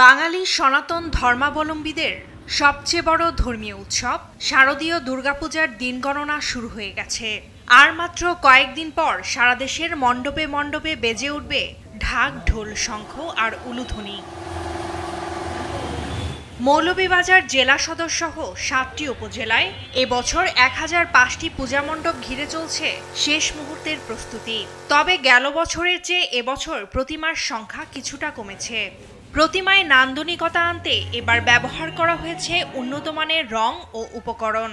বাঙালি সনাতন ধর্মাবলম্বীদের সবচেয়ে বড় ধর্মীয় উৎসব শারদীয় দুর্গাপূজার দিন গণনা শুরু হয়ে গেছে। আর মাত্র কয়েকদিন পর সারা দেশের মণ্ডপে মণ্ডপে বেজে উঠবে ঢাক, ঢোল, শঙ্খ আর উলুধ্বনি। মৌলভীবাজার জেলা সদর সহ ৭টি উপজেলায় এবছর ১০০৫টি পূজা মণ্ডপ ঘিরে চলছে শেষ মুহূর্তের প্রস্তুতি। তবে গেল বছরের চেয়ে এবছর প্রতিমার সংখ্যা কিছুটা কমেছে। প্রতিমায় নান্দনিকতা আনতে এবার ব্যবহার করা হয়েছে উন্নত মানের রং ও উপকরণ।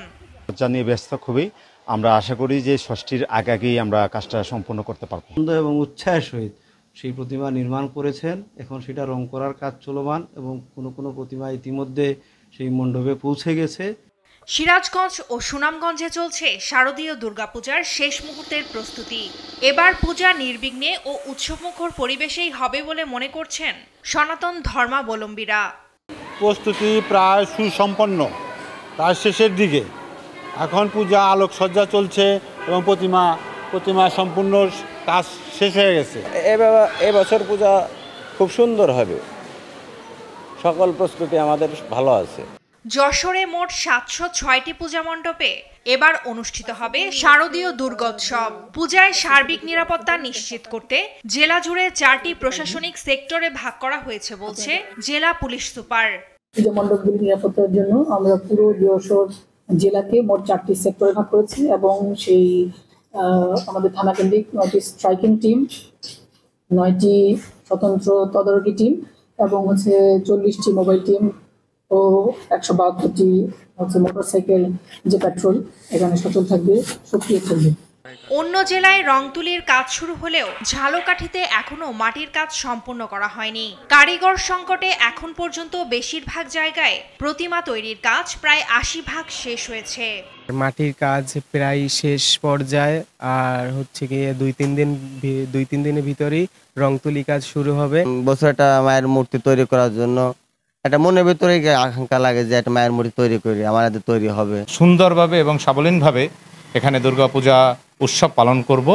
জানিয়ে ব্যস্ত খুবই, আমরা আশা করি যে ষষ্ঠীর আগেই আমরা কাজটা সম্পন্ন করতে পারব। আনন্দ এবং উৎসাহের সহিত সেই প্রতিমা নির্মাণ করেছেন। এখন সেটা রং করার কাজ চলমান এবং কোনো প্রতিমা ইতিমধ্যে সেই মণ্ডপে পৌঁছে গেছে। সিরাজগঞ্জ ও সুনামগঞ্জে চলছে শারদীয় দুর্গাপূজার শেষ মুহূর্তের প্রস্তুতি। এবার পূজা নির্বিঘ্নে ও উৎসবমুখর পরিবেশেই হবে বলে মনে করছেন সনাতন ধর্মাবলম্বীরা। প্রস্তুতি প্রায় সুসম্পন্ন, প্রায় শেষের দিকে। এখন পূজা আলোকসজ্জা চলছে এবং প্রতিমা সম্পূর্ণ কাজ শেষ হয়ে গেছে। এবছর পূজা খুব সুন্দর হবে, সকল প্রস্তুতি আমাদের ভালো আছে। যশোরে মোট ৭০৬টি পূজা মণ্ডপে এবার অনুষ্ঠিত হবে শারদীয় দুর্গোৎসব। পূজায় সার্বিক নিরাপত্তা নিশ্চিত করতে জেলা জুড়ে 4টি প্রশাসনিক সেক্টরে ভাগ করা হয়েছে বলছে জেলা পুলিশ সুপার। পূজা মণ্ডপগুলির নিরাপত্তার জন্য আমরা পুরো যশোর জেলাকে মোট 4টি সেক্টরে ভাগ করেছি এবং সেই আমাদের থানা কেন্দ্রিক 9টি স্ট্রাইকিং টিম, 9টি স্বতন্ত্র তদারকি টিম এবং 40টি মোবাইল টিম ও 172টি মোটরসাইকেল যে পেট্রোল এখানে সচল থাকবে, সক্রিয় থাকবে। অন্য জেলায় রং তুলির কাজ শুরু হলেও ঝালকাঠিতে এখনো মাটির কাজ সম্পূর্ণ করা হয়নি। কারিগর সংকটে এখন পর্যন্ত বেশিরভাগ জায়গায় প্রতিমা তৈরির কাজ প্রায় 80% শেষ হয়েছে। মাটির কাজ প্রায় শেষ পর্যায়ে, আর গিয়ে দুই তিন দিনের ভিতরেই রং তুলি কাজ শুরু হবে। বছরটা মায়ের মূর্তি তৈরি করার জন্য একটা মনের ভিতরে আকাঙ্ক্ষা লাগে যে একটা মায়ের মূর্তি তৈরি করি, আমাদের তৈরি হবে। সুন্দরভাবে এবং সাবলীনভাবে এখানে দুর্গাপূজা উৎসব পালন করব।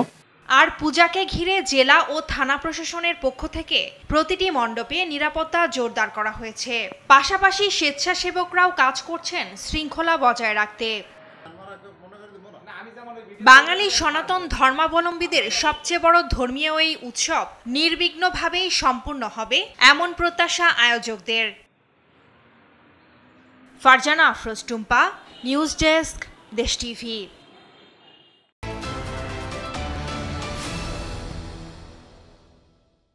আর পূজাকে ঘিরে জেলা ও থানা প্রশাসনের পক্ষ থেকে প্রতিটি মণ্ডপে নিরাপত্তা জোরদার করা হয়েছে। পাশাপাশি স্বেচ্ছাসেবকরাও কাজ করছেন শৃঙ্খলা বজায় রাখতে। বাঙালি সনাতন ধর্মাবলম্বীদের সবচেয়ে বড় ধর্মীয় এই উৎসব নির্বিঘ্নভাবেই সম্পূর্ণ হবে এমন প্রত্যাশা আয়োজকদের। ফারজানা আফরোজ টুম্পা, নিউজ ডেস্ক, দেশ টিভি।